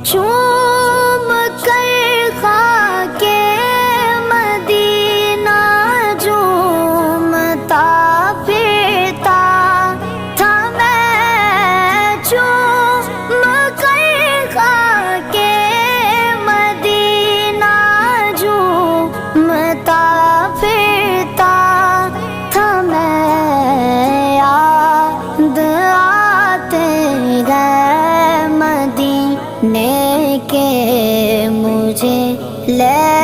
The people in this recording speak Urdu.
چوم کر خاک مدینہ جھومتا پھرتا تھا میں، چوم کر خاک مدینہ جھومتا پھرتا تھا میں، یاد آتے گئے مدینے کے مجھے لے